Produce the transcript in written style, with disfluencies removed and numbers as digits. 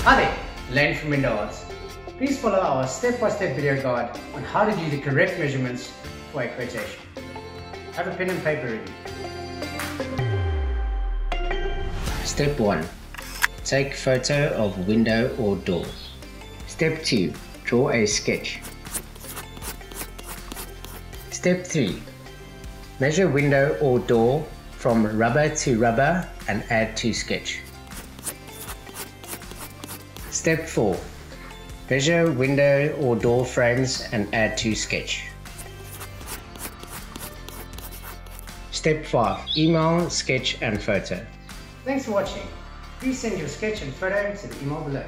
Hi there, Len from Window Arts. Please follow our step-by-step video guide on how to do the correct measurements for a quotation. Have a pen and paper ready. Step 1. Take photo of window or door. Step 2. Draw a sketch. Step 3. Measure window or door from rubber to rubber and add to sketch. Step 4. Measure window or door frames and add to sketch. Step 5. Email, sketch and photo. Thanks for watching. Please send your sketch and photo to the email below.